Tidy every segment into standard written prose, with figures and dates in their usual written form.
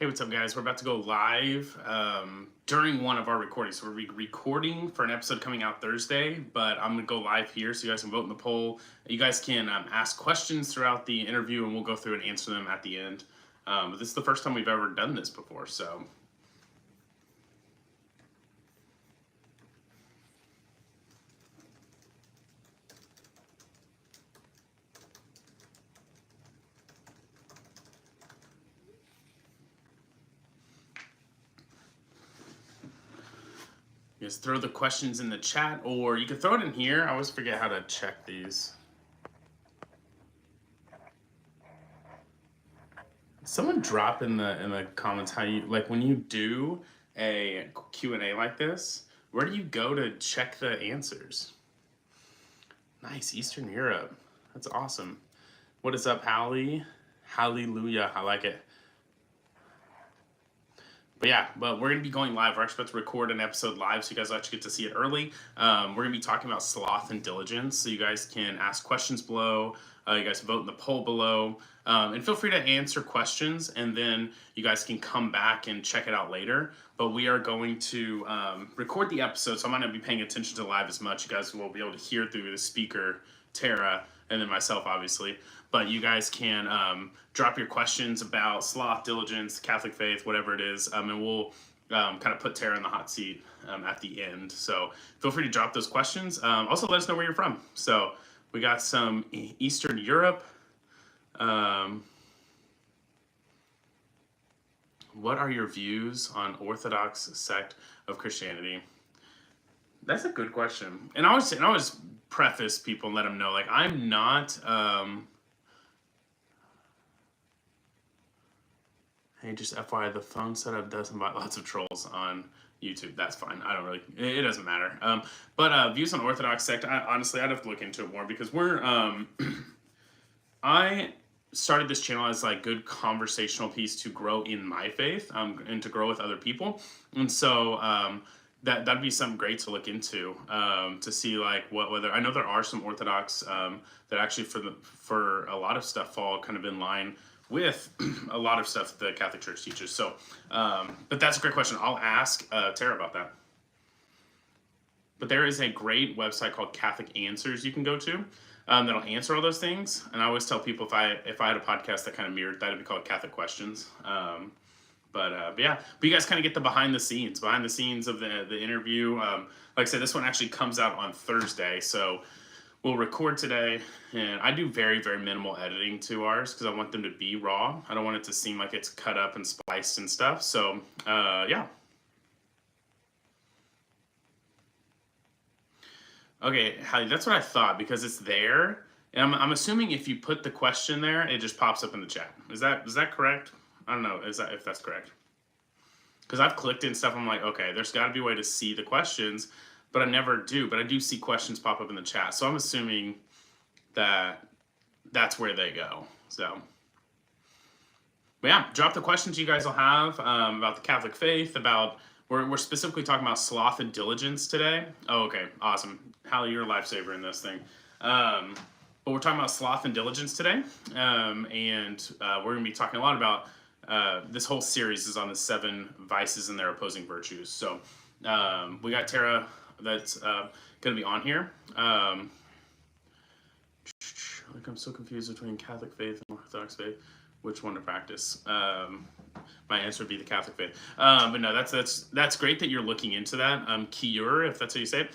Hey, what's up, guys? We're about to go live during one of our recordings. So we're recording for an episode coming out Thursday, but I'm going to go live here so you guys can vote in the poll. You guys can ask questions throughout the interview, and we'll go through and answer them at the end. But this is the first time we've ever done this before, so... Just throw the questions in the chat, or you can throw it in here. I always forget how to check these. Someone drop in the comments how you, like, when you do a Q&A like this, where do you go to check the answers? Nice, Eastern Europe. That's awesome. What is up, Hallie? Hallelujah, I like it. But yeah, we're going to be going live. We're actually about to record an episode live, so you guys actually get to see it early. We're going to be talking about sloth and diligence, so you guys can ask questions below. You guys vote in the poll below. And feel free to answer questions, and then you guys can come back and check it out later. But we are going to record the episode, so I might not be paying attention to live as much. You guys will be able to hear through the speaker, Tara, and then myself, obviously. But you guys can drop your questions about sloth, diligence, Catholic faith, whatever it is, and we'll kind of put Tara in the hot seat at the end. So feel free to drop those questions. Also, let us know where you're from. So we got some Eastern Europe. What are your views on Orthodox sect of Christianity? That's a good question. And I always preface people and let them know, like, I'm not... Hey, just FYI, the phone setup does invite lots of trolls on YouTube. That's fine. I don't really... It doesn't matter. But views on Orthodox sect, honestly, I'd have to look into it more, because we're... I started this channel as, like, good conversational piece to grow in my faith and to grow with other people. And so... that'd be something great to look into, to see, like, whether... I know there are some Orthodox that actually for a lot of stuff fall kind of in line with a lot of stuff the Catholic Church teaches. So, but that's a great question. I'll ask Tara about that. But there is a great website called Catholic Answers you can go to that'll answer all those things. And I always tell people, if I had a podcast that kind of mirrored that, it'd be called Catholic Questions. But yeah, but you guys kind of get the behind the scenes of the interview. Like I said, this one actually comes out on Thursday, so we'll record today, and I do very, very minimal editing to ours because I want them to be raw. I don't want it to seem like it's cut up and spliced and stuff. So yeah. Okay, Hallie, that's what I thought, because it's there, and I'm assuming if you put the question there, it just pops up in the chat. Is that correct? I don't know if that's correct. Because I've clicked and stuff, I'm like, okay, there's got to be a way to see the questions, but I never do. But I do see questions pop up in the chat, so I'm assuming that that's where they go. So, but yeah, drop the questions you guys will have about the Catholic faith, about... We're specifically talking about sloth and diligence today. Oh, okay, awesome. Hallie, you're a lifesaver in this thing. But we're talking about sloth and diligence today, and we're going to be talking a lot about... this whole series is on the 7 vices and their opposing virtues. So we got Tara that's going to be on here. Like, I'm so confused between Catholic faith and Orthodox faith. Which one to practice? My answer would be the Catholic faith. But no, that's great that you're looking into that. Kiur, if that's how you say it.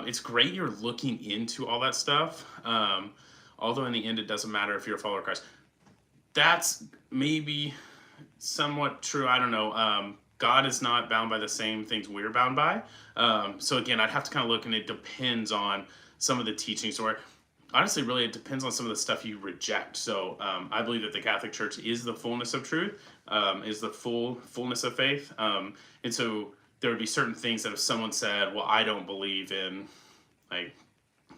It's great you're looking into all that stuff. Although in the end, it doesn't matter if you're a follower of Christ. That's maybe somewhat true. I don't know. God is not bound by the same things we're bound by. So again, I'd have to kind of look, and it depends on some of the teachings, or honestly, really, it depends on some of the stuff you reject. So I believe that the Catholic Church is the fullness of truth, is the fullness of faith. And so there would be certain things that if someone said, well, I don't believe in, like,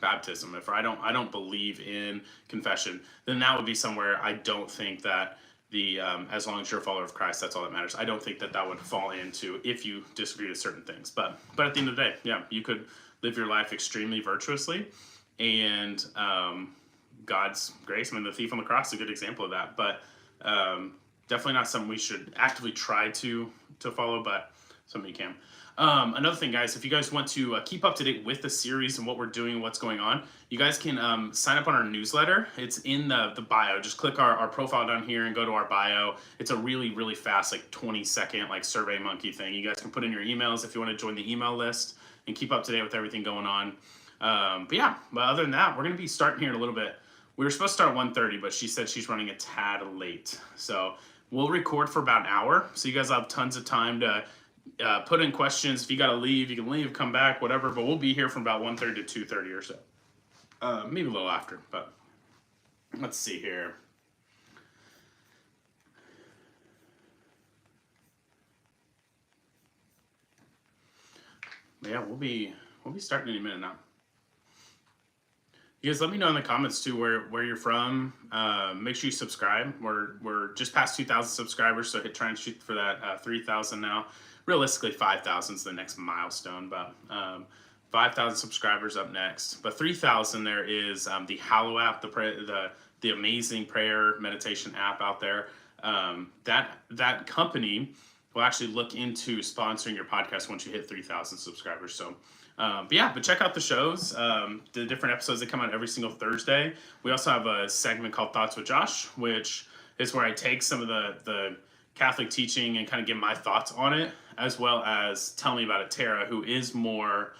baptism, if I don't believe in confession, then that would be somewhere I don't think that the as long as you're a follower of Christ, that's all that matters. I don't think that would fall into if you disagree with certain things. But at the end of the day, yeah, you could live your life extremely virtuously, and God's grace. I mean, the thief on the cross is a good example of that. But Definitely not something we should actively try to follow, but something you can. Another thing, guys, if you guys want to keep up to date with the series and what we're doing and what's going on, you guys can sign up on our newsletter. It's in the bio. Just click our profile down here and go to our bio. It's a really, really fast, like 20-second like Survey Monkey thing. You guys can put in your emails if you want to join the email list and keep up to date with everything going on. But other than that, we're going to be starting here in a little bit. We were supposed to start at 1:30, but she said she's running a tad late. So we'll record for about an hour. So you guys have tons of time to put in questions. If you got to leave, you can leave, come back, whatever. But we'll be here from about 1:30 to 2:30 or so. Maybe a little after, but let's see here. But yeah, we'll be starting in a minute now. You guys, let me know in the comments too where you're from. Make sure you subscribe. We're just past 2,000 subscribers, so try and shoot for that 3,000 now. Realistically, 5,000 is the next milestone, but 5,000 subscribers up next. But 3,000, there is the Hallow app, the amazing prayer meditation app out there. That company will actually look into sponsoring your podcast once you hit 3,000 subscribers. So. But check out the shows, the different episodes that come out every single Thursday. We also have a segment called Thoughts with Josh, which is where I take some of the Catholic teaching and kind of give my thoughts on it, as well as tell me about it Tara, who is more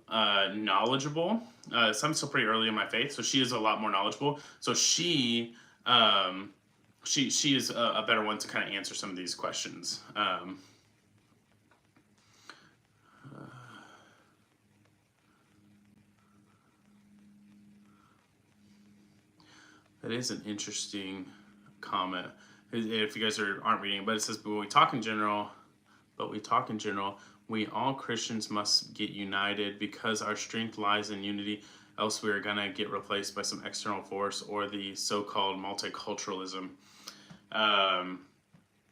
knowledgeable. So I'm still pretty early in my faith, so she is a lot more knowledgeable. So she is a better one to kind of answer some of these questions. That is an interesting comment. If you guys aren't reading, but it says, but we talk in general, we all Christians must get united because our strength lies in unity. Else we are going to get replaced by some external force or the so-called multiculturalism. I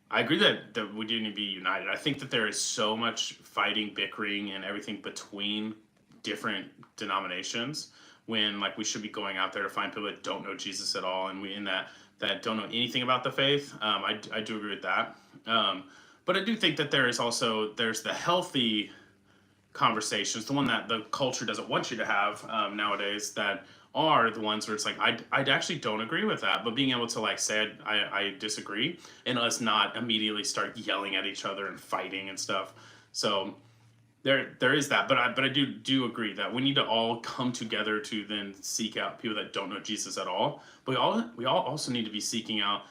agree that we do need to be united. I think that there is so much fighting, bickering, and everything between different denominations, when like we should be going out there to find people that don't know Jesus at all, and we in that don't know anything about the faith. I do agree with that. But I do think that there's the healthy conversations, the one that the culture doesn't want you to have nowadays, that are the ones where it's like, I actually don't agree with that, but being able to like say I disagree, and us not immediately start yelling at each other and fighting and stuff. So there is that, but I do agree that we need to all come together to then seek out people that don't know Jesus at all. But we all also need to be seeking out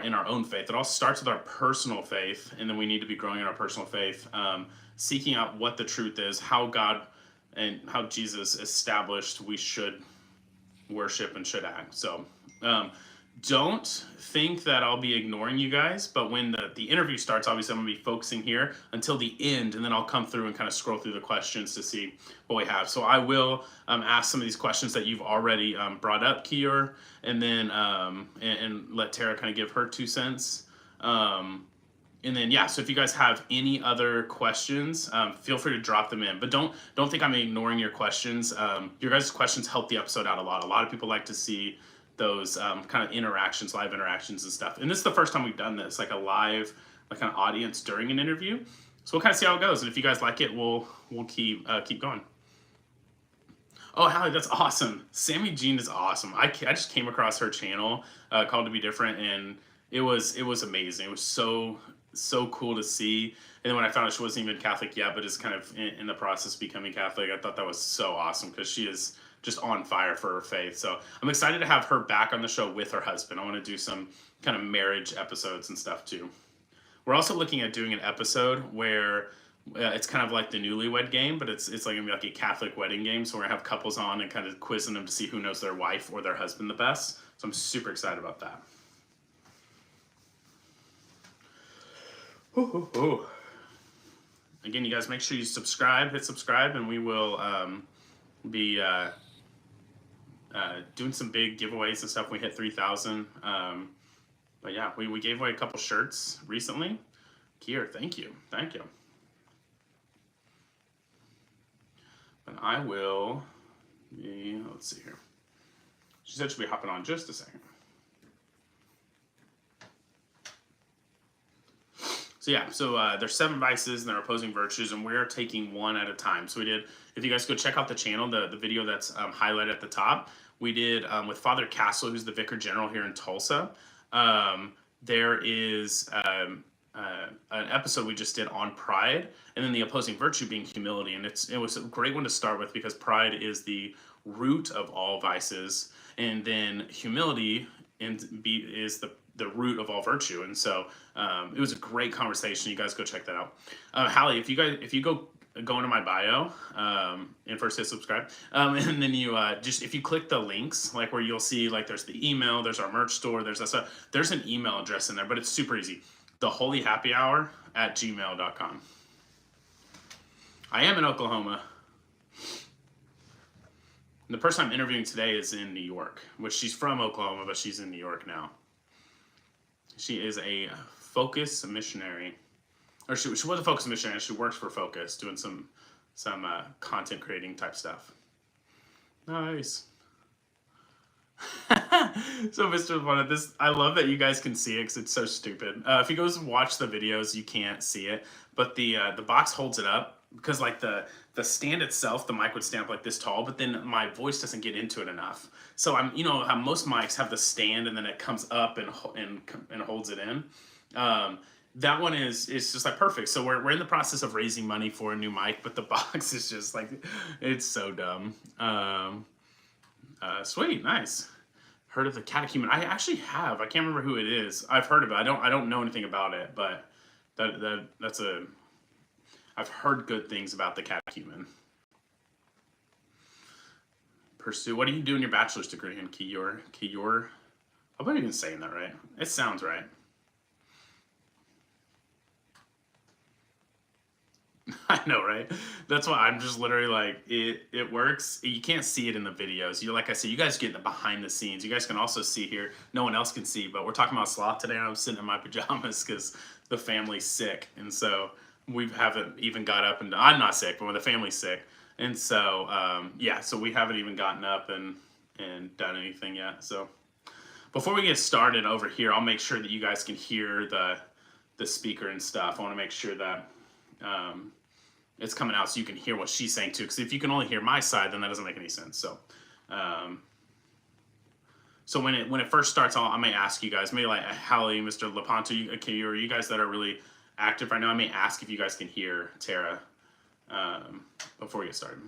in our own faith. It all starts with our personal faith, and then we need to be growing in our personal faith, seeking out what the truth is, how God and how Jesus established we should worship and should act. So don't think that I'll be ignoring you guys, but when the interview starts, obviously I'm going to be focusing here until the end, and then I'll come through and kind of scroll through the questions to see what we have. So I will ask some of these questions that you've already brought up, Kier, and then and let Tara kind of give her 2 cents. And then, so if you guys have any other questions, feel free to drop them in. But don't think I'm ignoring your questions. Your guys' questions help the episode out a lot. A lot of people like to see those kind of interactions, live interactions and stuff. And this is the first time we've done this, like a live, like an audience during an interview. So we'll kind of see how it goes. And if you guys like it, we'll keep going. Oh, Hallie, that's awesome. Sammy Jean is awesome. I just came across her channel called To Be Different, and it was amazing. It was so cool to see. And then when I found out she wasn't even Catholic yet, but is kind of in the process of becoming Catholic, I thought that was so awesome because she is just on fire for her faith. So I'm excited to have her back on the show with her husband. I want to do some kind of marriage episodes and stuff too. We're also looking at doing an episode where it's kind of like the Newlywed Game, but it's like gonna be like a Catholic wedding game. So we're gonna have couples on and kind of quizzing them to see who knows their wife or their husband the best. So I'm super excited about that. Ooh. Again, you guys make sure you hit subscribe, and we will be doing some big giveaways and stuff when we hit 3,000. But yeah, we gave away a couple shirts recently. Kier, thank you. And I will be, let's see here. She said she'll be hopping on just a second. So yeah, so there's 7 vices and they're opposing virtues, and we're taking one at a time. So we did. If you guys go check out the channel, the video that's highlighted at the top, we did with Father Castle, who's the Vicar General here in Tulsa. There is an episode we just did on pride, and then the opposing virtue being humility, and it was a great one to start with because pride is the root of all vices, and then humility is the root of all virtue. And so it was a great conversation. You guys go check that out. Hallie, if you go into my bio and first hit subscribe, and then you just if you click the links, like where you'll see like there's the email, there's our merch store, there's that stuff. There's an email address in there, but it's super easy. theholyhappyhour@gmail.com. I am in Oklahoma. The person I'm interviewing today is in New York, which she's from Oklahoma, but she's in New York now. She is a Focus missionary, or she was a Focus missionary. She works for Focus, doing some content creating type stuff. Nice. So, Mr. LaPonta, this I love that you guys can see it because it's so stupid. If you guys watch the videos, you can't see it, but the box holds it up because like the stand itself, the mic would stand up like this tall, but then my voice doesn't get into it enough. So I'm, you know how most mics have the stand and then it comes up and holds it in. That one is just like perfect. So we're in the process of raising money for a new mic, but the box is just like, it's so dumb. Sweet, nice. Heard of the catechumen? I actually have. I can't remember who it is. I've heard of it. I don't know anything about it, but that's a. I've heard good things about the catechumen. Pursue. What do you do in your bachelor's degree in Kiyor? Kiyor. I'm not even saying that right. It sounds right. I know, right? That's why I'm just literally like, it works. You can't see it in the videos. Like I said, you guys get the behind the scenes. You guys can also see here. No one else can see, but we're talking about Sloth today, and I'm sitting in my pajamas because the family's sick. And so we haven't even got up, and I'm not sick, but when the family's sick. And so, yeah, so we haven't even gotten up and done anything yet. So before we get started over here, I'll make sure that you guys can hear the speaker and stuff. I want to make sure that it's coming out so you can hear what she's saying too. Because if you can only hear my side, then that doesn't make any sense. So, so when it first starts, I may ask you guys, maybe like Hallie, Mr. LaPonta, okay, or you guys that are really active right now, I may ask if you guys can hear Tara before we get started.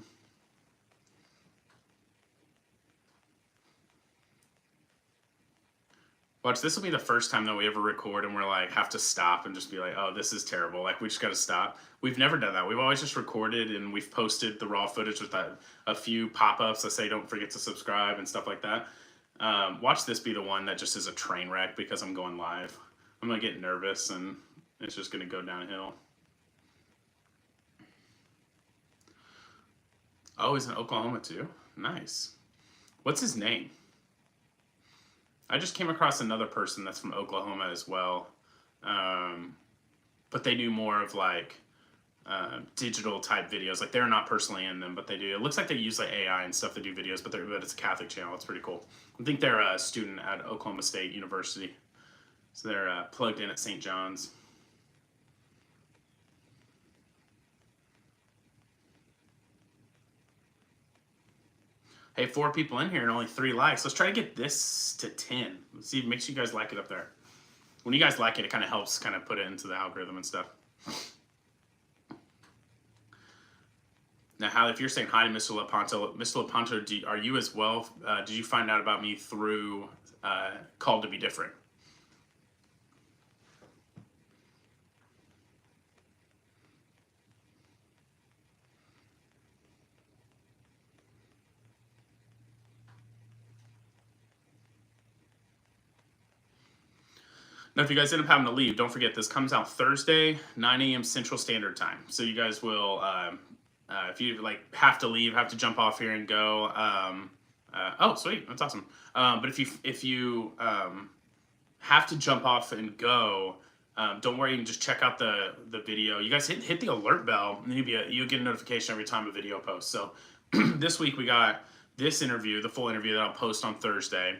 Watch, this will be the first time that we ever record and we're like, have to stop and just be like, oh, this is terrible. Like, we just got to stop. We've never done that. We've always just recorded and we've posted the raw footage with a few pop-ups that say, don't forget to subscribe and stuff like that. Watch this be the one that just is a train wreck because I'm going live. I'm going to get nervous and it's just going to go downhill. Oh, he's in Oklahoma too? Nice. What's his name? I just came across another person that's from Oklahoma as well, but they do more of like digital type videos. Like, they're not personally in them, but they do. It looks like they use like AI and stuff to do videos, but it's a Catholic channel. It's pretty cool. I think they're a student at Oklahoma State University, so they're plugged in at St. John's. Hey, 4 people in here and only 3 likes. Let's try to get this to 10. Let's see, make sure you guys like it up there. When you guys like it, it kind of helps kind of put it into the algorithm and stuff. Now, Hallie, if you're saying hi to Mr. LaPonta, are you as well? Did you find out about me through Called to Be Different? Now, if you guys end up having to leave, don't forget this comes out Thursday, 9 a.m. Central Standard Time. So you guys will, if you like have to leave, have to jump off here and go. Oh, sweet, that's awesome. But if you have to jump off and go, don't worry, you can just check out the video. You guys hit the alert bell, and you'll get a notification every time a video posts. So this week we got this interview, the full interview that I'll post on Thursday,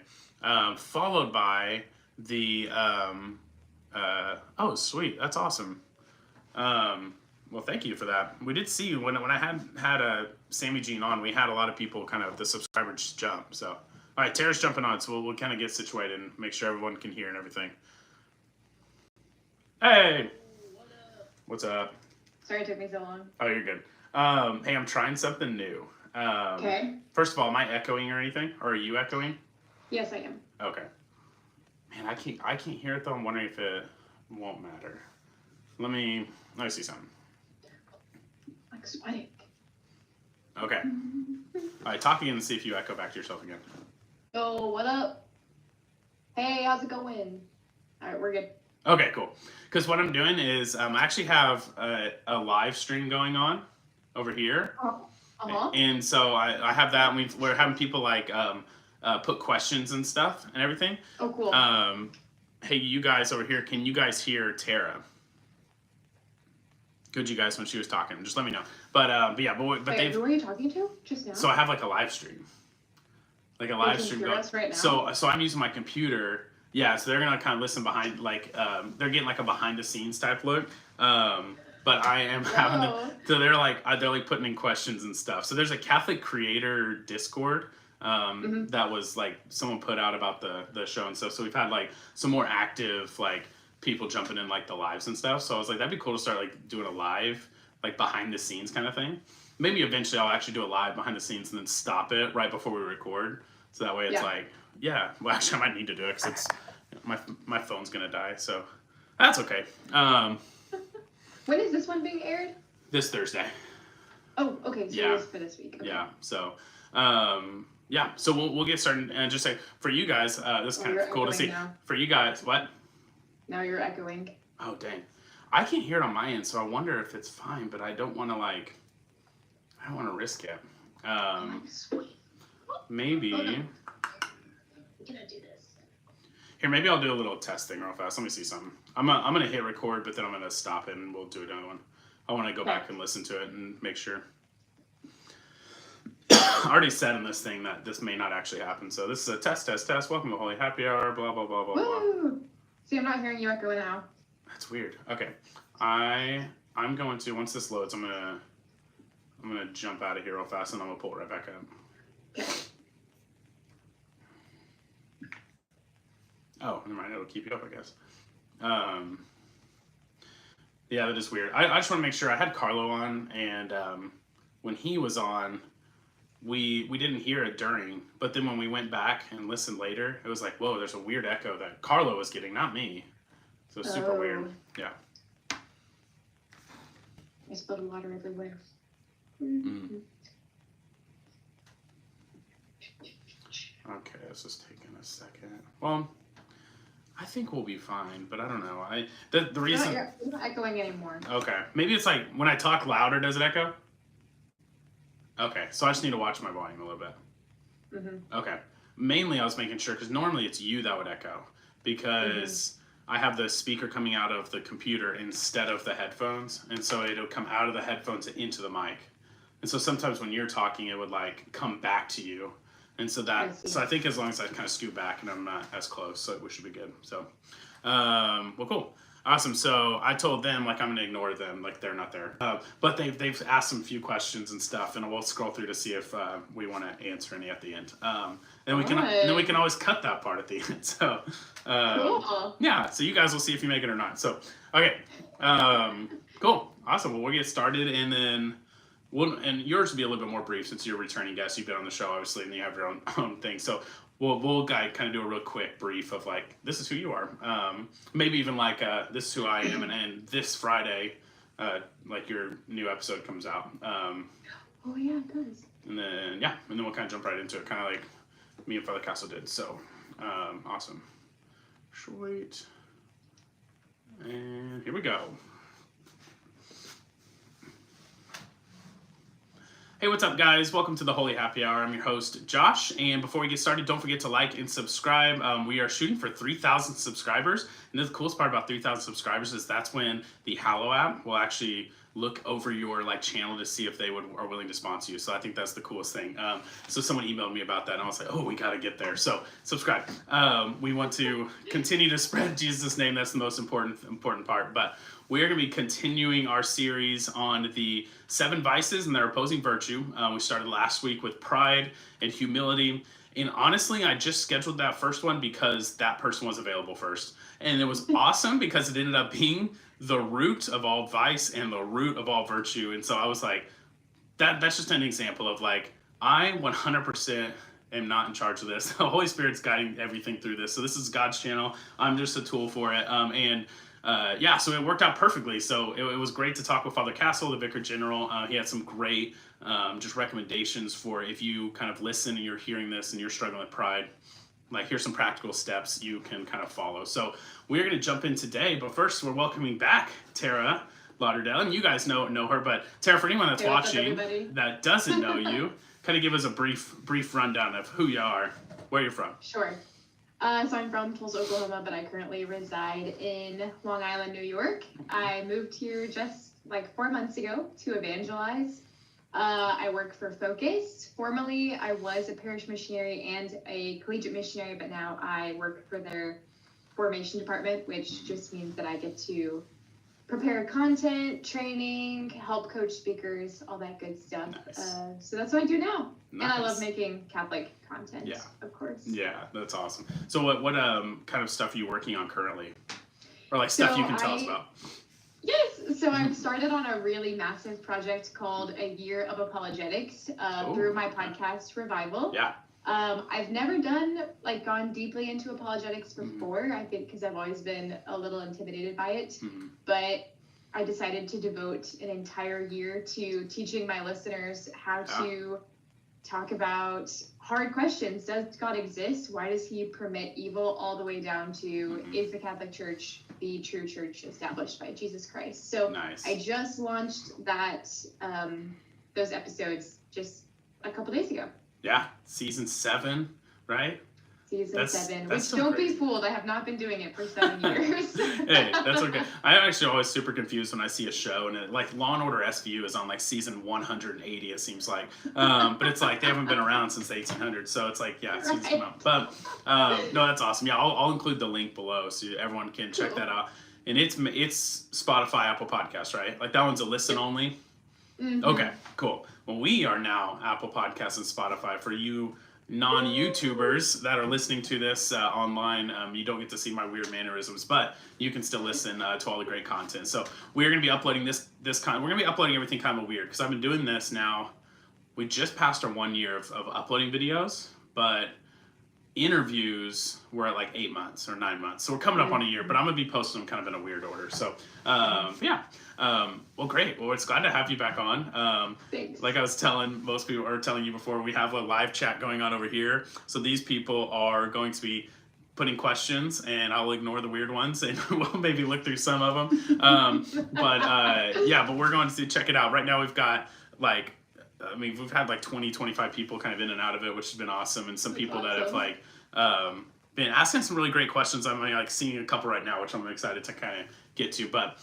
followed by the Oh, sweet. That's awesome. Well, thank you for that. We did see when I had Sammy Jean on, we had a lot of people kind of the subscribers jump. So, all right, Tara's jumping on, so we'll kind of get situated and make sure everyone can hear and everything. Hey, what's up? Sorry it took me so long. Oh, you're good. Hey, I'm trying something new. Okay. First of all, am I echoing or anything, or are you echoing? Yes, I am. Okay. Man, I can't hear it though. I'm wondering if it won't matter. Let me see something. Like sweating. Okay. All right, talk again and see if you echo back to yourself again. Yo, what up? Hey, how's it going? All right, we're good. Okay, cool. Because what I'm doing is I actually have a live stream going on over here. Uh-huh. And so I have that, and we're having people like put questions and stuff and everything. Oh, cool. Hey, you guys over here, can you guys hear Tara? Good, you guys, when she was talking. Just let me know. But yeah, but Wait, who are you talking to just now? So I have like a live stream. Like a live stream going. Right now? So I'm using my computer. Yeah, so they're gonna kind of listen behind, like they're getting like a behind the scenes type look. But I am having so they're like putting in questions and stuff. So there's a Catholic creator Discord that was like someone put out about the show and stuff. So we've had like some more active like people jumping in like the lives and stuff. So I was like, that'd be cool to start like doing a live like behind the scenes kind of thing. Maybe eventually I'll actually do a live behind the scenes and then stop it right before we record. So that way it's like, yeah, well actually I might need to do it because it's my phone's gonna die. So that's okay. When is this one being aired? This Thursday. Oh, okay. So it is for this week. Okay. Yeah. So, yeah. So we'll get started and just say for you guys, this is kind of cool to see. Now. For you guys, what? Now you're echoing. Oh dang, I can't hear it on my end, so I wonder if it's fine. But I don't want to risk it. Maybe. Oh, no. I'm gonna do this. Here, maybe I'll do a little testing real fast. Let me see something. I'm gonna hit record, but then I'm gonna stop it and we'll do another one. I want to go back and listen to it and make sure. I already said in this thing that this may not actually happen. So this is a test. Welcome to Holy Happy Hour. Blah blah blah blah Woo! blah. See, I'm not hearing you echo now. That's weird. Okay, I'm going to once this loads, I'm gonna jump out of here real fast and I'm gonna pull it right back up. Okay. Oh, never mind. It'll keep you up, I guess. Yeah, that is weird. I just want to make sure. I had Carlo on, and when he was on, we didn't hear it during. But then when we went back and listened later, it was like, whoa, there's a weird echo that Carlo was getting, not me. So it's super weird. Yeah. I spilled water everywhere. Mm. Okay, this is taking a second. Well, I think we'll be fine, but I don't know. The reason You're not echoing anymore. Okay, maybe it's like when I talk louder, does it echo? Okay, so I just need to watch my volume a little bit. Mm-hmm. Okay, mainly I was making sure because normally it's you that would echo because I have the speaker coming out of the computer instead of the headphones, and so it'll come out of the headphones and into the mic. And so sometimes when you're talking, it would like come back to you. And so I think as long as I kind of scoot back and I'm not as close, so we should be good. So, well, cool. Awesome. So I told them like I'm going to ignore them, like they're not there. But they've asked some few questions and stuff, and we'll scroll through to see if we want to answer any at the end. Then we can always cut that part at the end. So, Cool. yeah. So you guys will see if you make it or not. So, okay. Cool. Awesome. Well, we'll get started, and then. And yours will be a little bit more brief since you're a returning guest. You've been on the show, obviously, and you have your own thing. So we'll kind of do a real quick brief of like, this is who you are. Maybe even like, this is who I am. And this Friday, like your new episode comes out. Oh, yeah, it does. And then we'll kind of jump right into it, kind of like me and Father Castle did. So, awesome. Sweet. And here we go. Hey, what's up, guys? Welcome to the Holy Happy Hour. I'm your host, Josh. And before we get started, don't forget to like and subscribe. We are shooting for 3,000 subscribers. And the coolest part about 3,000 subscribers is that's when the Hallow app will actually look over your like channel to see if they are willing to sponsor you. So I think that's the coolest thing. So someone emailed me about that, and I was like, oh, we got to get there. So subscribe. We want to continue to spread Jesus' name. That's the most important part. But we are going to be continuing our series on the 7 vices and their opposing virtue. We started last week with pride and humility. And honestly, I just scheduled that first one because that person was available first. And it was awesome because it ended up being the root of all vice and the root of all virtue. And so I was like, that's just an example of like, I 100% am not in charge of this. The Holy Spirit's guiding everything through this. So this is God's channel. I'm just a tool for it. So it worked out perfectly. So it was great to talk with Father Castle, the Vicar General. He had some great just recommendations for if you kind of listen and you're hearing this and you're struggling with pride. Like, here's some practical steps you can kind of follow. So we're going to jump in today, but first we're welcoming back Tara Lauderdale, and you guys know her, but Tara, for anyone that's watching that doesn't know you, kind of give us a brief rundown of who you are, where you're from. Sure. So I'm from Tulsa, Oklahoma, but I currently reside in Long Island, New York. I moved here just like 4 months ago to evangelize. I work for Focus. Formerly, I was a parish missionary and a collegiate missionary, but now I work for their formation department, which just means that I get to prepare content, training, help coach speakers, all that good stuff. Nice. So that's what I do now. Nice. And I love making Catholic content, of course. Yeah, that's awesome. So what kind of stuff are you working on currently? Or like stuff you can tell us about? Yes, so I've started on a really massive project called A Year of Apologetics through my podcast, Revival. Yeah. I've never gone deeply into apologetics before, I think because I've always been a little intimidated by it. But I decided to devote an entire year to teaching my listeners how to talk about hard questions. Does God exist? Why does he permit evil? All the way down to, is the Catholic Church the true church established by Jesus Christ? So nice. I just launched that those episodes just a couple days ago. Yeah, season 7, right? Season 7, which don't be fooled, I have not been doing it for 7 years. Hey, that's okay. I'm actually always super confused when I see a show and like Law and Order SVU is on like season 180, it seems like. But it's like they haven't been around since the 1800s, so it's like, yeah, it seems come out. But no, that's awesome. Yeah, I'll include the link below so everyone can check that out. And it's Spotify, Apple Podcasts, right? Like that one's a listen only? Okay, cool. Well, we are now Apple Podcasts and Spotify. For you non-YouTubers that are listening to this online, you don't get to see my weird mannerisms, but you can still listen to all the great content. So we're going to be uploading this kind. We're going to be uploading everything kind of weird because I've been doing this now. We just passed our 1 year of uploading videos, but interviews were at like 8 months or 9 months. So we're coming up on a year, but I'm going to be posting them kind of in a weird order. So well, great. Well, it's glad to have you back on. Thanks. Like I was telling most people, or telling you before, we have a live chat going on over here. So these people are going to be putting questions, and I'll ignore the weird ones, and we'll maybe look through some of them. But we're going to check it out. Right now we've got we've had like 20, 25 people kind of in and out of it, which has been awesome. And some people that have been asking some really great questions. I'm like seeing a couple right now, which I'm excited to kind of get to. But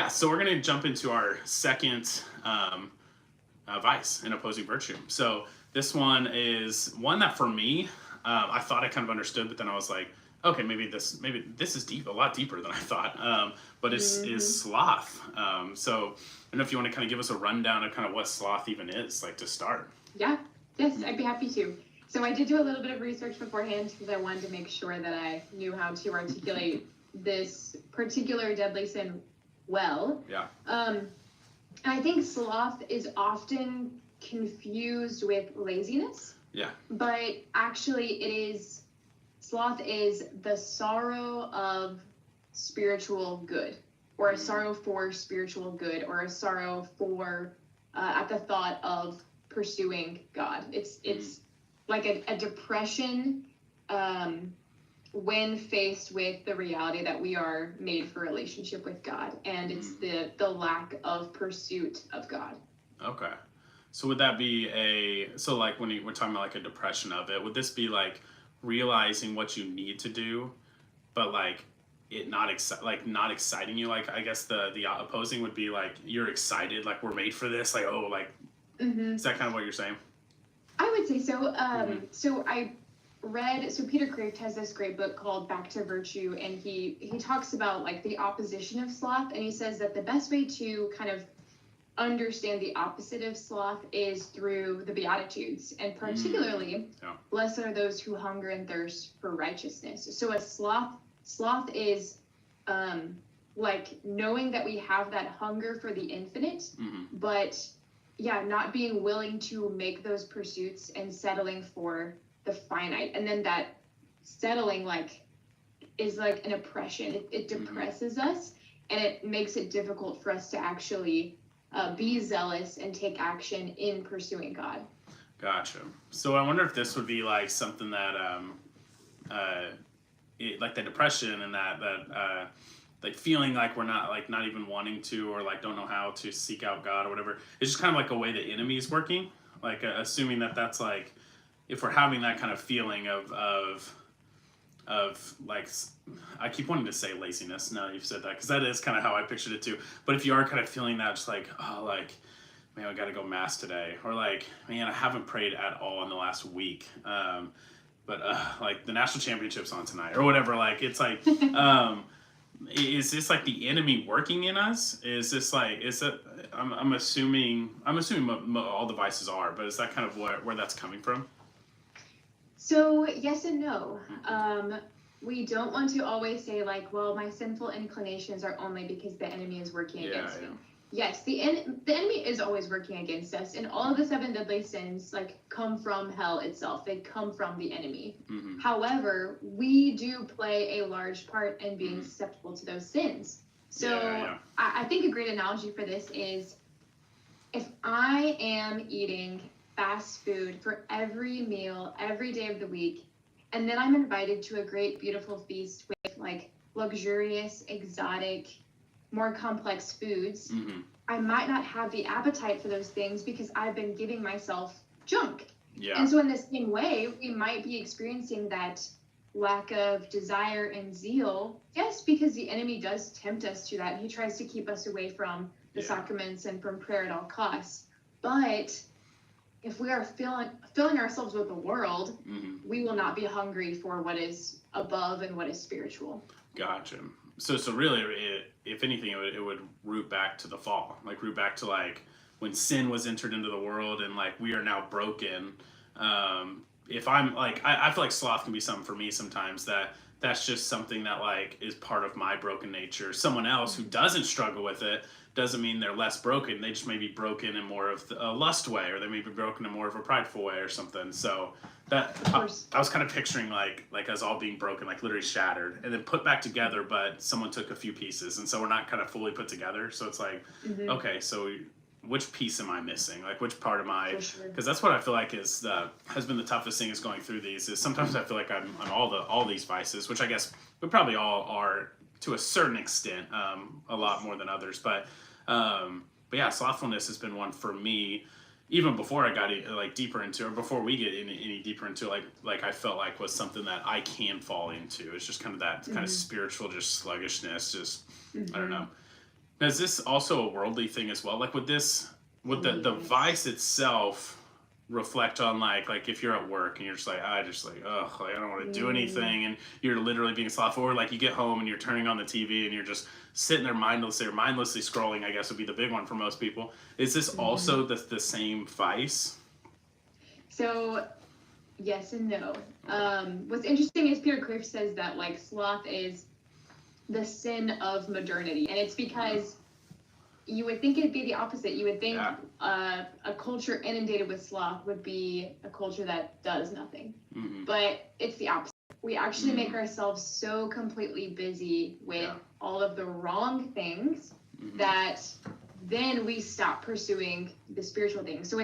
so we're going to jump into our second vice and opposing virtue. So this one is one that for me, I thought I kind of understood, but then I was like, okay, maybe this is deep, a lot deeper than I thought. But is sloth. So I don't know if you want to kind of give us a rundown of kind of what sloth even is, like to start. Yeah, yes, I'd be happy to. So I did do a little bit of research beforehand because I wanted to make sure that I knew how to articulate this particular deadly sin well. Yeah. I think sloth is often confused with laziness. Yeah. But actually sloth is the sorrow of spiritual good, or a sorrow for spiritual good, or a sorrow for at the thought of pursuing God. It's like a depression when faced with the reality that we are made for relationship with God, and it's the lack of pursuit of God. Okay. So would that be like when we're talking about like a depression of it, would this be like realizing what you need to do, but like it not exciting you. Like I guess the opposing would be like you're excited, like we're made for this. Like oh, like is that kind of what you're saying? I would say so. So I read, so Peter Kreeft has this great book called Back to Virtue, and he talks about like the opposition of sloth, and he says that the best way to kind of understand the opposite of sloth is through the Beatitudes, and particularly, blessed are those who hunger and thirst for righteousness. So a sloth is like knowing that we have that hunger for the infinite, but yeah, not being willing to make those pursuits and settling for the finite. And then that settling like is like an oppression. It depresses us, and it makes it difficult for us to actually be zealous and take action in pursuing God. Gotcha. So I wonder if this would be like something that like the depression and that like feeling like we're not even wanting to, or like don't know how to seek out God or whatever. It's just kind of like a way the enemy is working, like assuming that that's like if we're having that kind of feeling of like, I keep wanting to say laziness now that you've said that, because that is kind of how I pictured it too. But if you are kind of feeling that, just like, oh, like, man, I got to go mass today, or like, man, I haven't prayed at all in the last week, but like the national championship's on tonight or whatever, like it's like is this like the enemy working in us? Is this like, is that, I'm assuming all the vices are, but is that kind of where that's coming from? So yes and no. We don't want to always say like, well, my sinful inclinations are only because the enemy is working against me. Yes, the enemy is always working against us, and all of the 7 deadly sins like come from hell itself. They come from the enemy. However, we do play a large part in being susceptible to those sins. So I think a great analogy for this is if I am eating fast food for every meal, every day of the week, and then I'm invited to a great, beautiful feast with like luxurious, exotic, more complex foods, I might not have the appetite for those things because I've been giving myself junk. And so in the same way, we might be experiencing that lack of desire and zeal, yes, because the enemy does tempt us to that, and he tries to keep us away from the sacraments and from prayer at all costs. But if we are filling ourselves with the world, we will not be hungry for what is above and what is spiritual. Gotcha. So really, if anything, it would root back to the fall, like root back to like when sin was entered into the world, and like we are now broken. If I'm like, I feel like sloth can be something for me sometimes that's just something that like is part of my broken nature. Someone else who doesn't struggle with it doesn't mean they're less broken. They just may be broken in more of a lust way, or they may be broken in more of a prideful way or something. So that I was kind of picturing like us all being broken, like literally shattered and then put back together, but someone took a few pieces, and so we're not kind of fully put together. So it's like, okay, so which piece am I missing? Like which part am I? Because that's what I feel like has been the toughest thing is going through these. Is sometimes I feel like I'm on all these vices, which I guess we probably all are to a certain extent, a lot more than others, but yeah, slothfulness has been one for me, even before I got like deeper into, or before we get any deeper into, like I felt like was something that I can fall into. It's just kind of that kind of spiritual, just sluggishness, just I don't know. Now, is this also a worldly thing as well? Like would the vice itself reflect on like if you're at work and you're just like I don't want to do anything, and you're literally being slothful, or like you get home and you're turning on the TV and you're just sitting there mindlessly scrolling, I guess would be the big one for most people. Is this also the same vice? So yes and no. What's interesting is Peter Kreeft says that like sloth is the sin of modernity, and it's because you would think it'd be the opposite. You would think a culture inundated with sloth would be a culture that does nothing, but it's the opposite. We actually make ourselves so completely busy with all of the wrong things that then we stop pursuing the spiritual things. So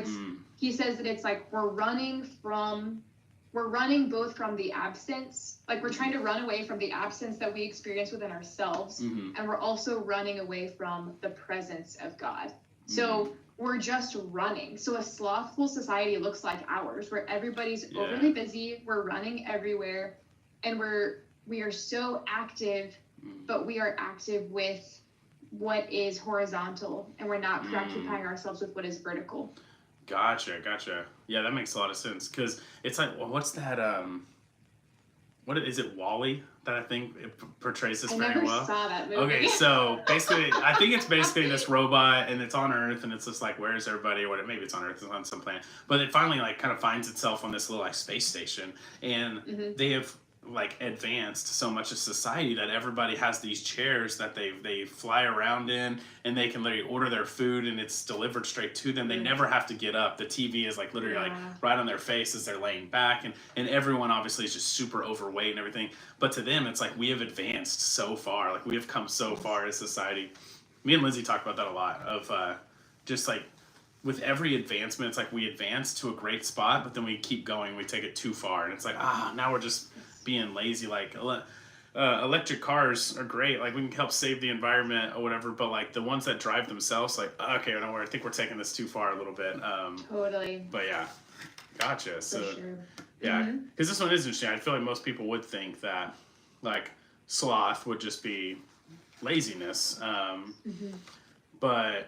he says that it's like we're running both from the absence, like we're trying to run away from the absence that we experience within ourselves, and we're also running away from the presence of God. So we're just running. So a slothful society looks like ours, where everybody's overly busy, we're running everywhere, and we are so active but we are active with what is horizontal, and we're not preoccupying ourselves with what is vertical. Gotcha. Yeah, that makes a lot of sense because it's like, well, what's that? What is it, Wally? That I think it portrays this I very never well. saw that movie. Okay, so basically, I think it's basically this robot, and it's on Earth, and it's just like, where's everybody? Or what? Maybe it's on Earth, it's on some planet, but it finally like kind of finds itself on this little like space station, and they have like advanced so much of society that everybody has these chairs that they fly around in, and they can literally order their food and it's delivered straight to them. They never have to get up. The TV is like literally like right on their face as they're laying back, and everyone obviously is just super overweight and everything, but to them it's like we have advanced so far, like we have come so far as society. Me and Lindsay talk about that a lot of just like with every advancement, it's like we advance to a great spot, but then we keep going, we take it too far, and it's like now we're just being lazy. Like electric cars are great, like we can help save the environment or whatever, but like the ones that drive themselves, like okay, no, I think we're taking this too far a little bit. Totally. But yeah, gotcha. So For sure. yeah, because this one is interesting. I feel like most people would think that like sloth would just be laziness, but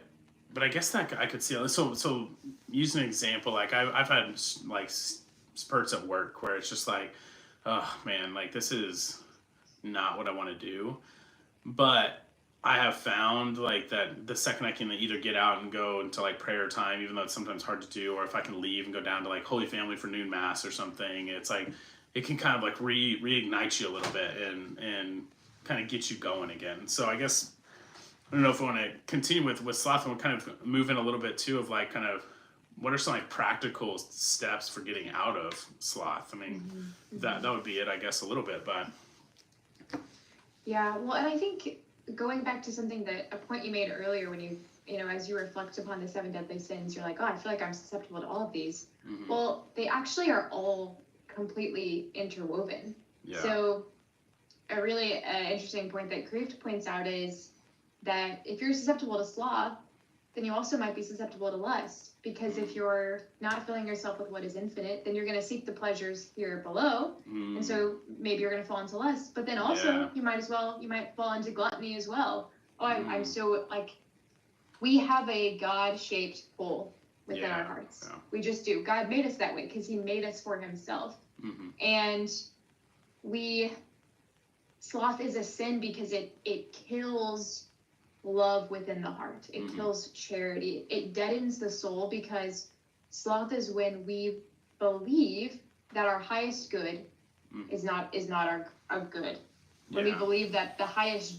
I guess that I could see. So use an example. Like I've had like spurts at work where it's just like, oh man, like this is not what I want to do. But I have found like that the second I can either get out and go into like prayer time, even though it's sometimes hard to do, or if I can leave and go down to like Holy Family for noon mass or something, it's like it can kind of like reignite you a little bit and kind of get you going again. So I guess I don't know if I want to continue with sloth, and we'll kind of move in a little bit too of like kind of what are some like practical steps for getting out of sloth. I mean, that would be it, I guess, a little bit, but yeah. Well, and I think going back to something that a point you made earlier when you know, as you reflect upon the 7 deadly sins, you're like, oh, I feel like I'm susceptible to all of these. Well, they actually are all completely interwoven. Yeah. So a really interesting point that Kreeft points out is that if you're susceptible to sloth, then you also might be susceptible to lust, because if you're not filling yourself with what is infinite, then you're going to seek the pleasures here below, and so maybe you're going to fall into lust. But then also you might fall into gluttony as well. Oh, I'm so like, we have a God-shaped hole within our hearts. We just do. God made us that way because he made us for himself. And sloth is a sin because it kills love within the heart. It kills charity. It deadens the soul, because sloth is when we believe that our highest good is not our good. When we believe that the highest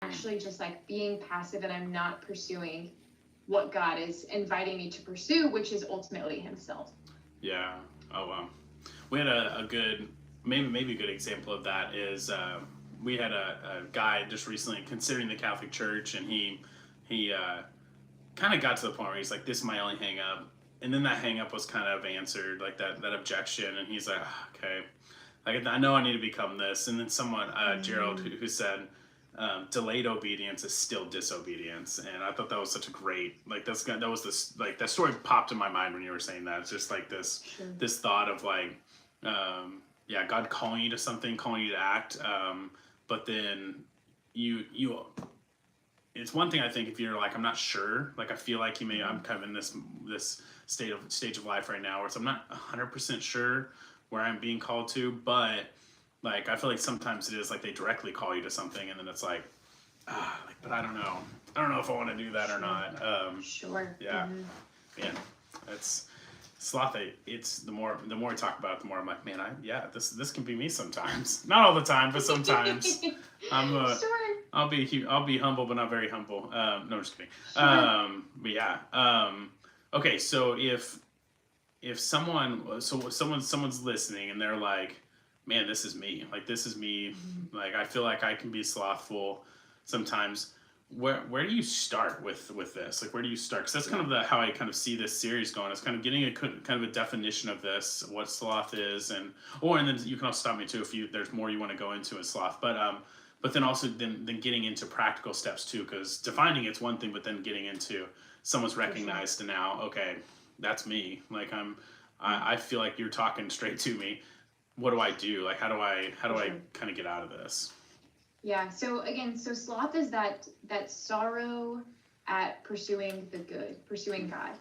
actually just like being passive, and I'm not pursuing what God is inviting me to pursue, which is ultimately himself. Yeah. Oh wow. We had a good, maybe a good example of that is we had a guy just recently considering the Catholic Church, and he kind of got to the point where he's like, this is my only hang up, and then that hang up was kind of answered, like that objection, and he's like, okay, like I know I need to become this. And then someone, Gerald, who said, delayed obedience is still disobedience, and I thought that was such a great, like that was this, like that story popped in my mind when you were saying that. It's just like this thought of like God calling you to something, calling you to act, but then you it's one thing, I think, if you're like, I'm not sure, like I feel like I'm kind of in this stage of life right now where I'm not 100% sure where I'm being called to, but like I feel like sometimes it is like they directly call you to something, and then it's like, but I don't know if I want to do that or not. Yeah. It's sloth. It's the more we talk about it, the more I'm like, man, this can be me sometimes. Not all the time, but sometimes. I'll be humble, but not very humble. No, I'm just kidding. But yeah. Okay, so if someone's listening and they're like, man, this is me. Like, this is me. Like, I feel like I can be slothful sometimes. Where do you start with this? Like, where do you start? Because that's kind of how I kind of see this series going. It's kind of getting a kind of a definition of this, what sloth is, and then you can also stop me too if there's more you want to go into in sloth. But but then also then getting into practical steps too, because defining it's one thing, but then getting into someone's recognized and now, okay, that's me. Like I feel like you're talking straight to me. What do I do? Like, how do I kind of get out of this? Yeah. So again, so sloth is that sorrow at pursuing the good, pursuing God.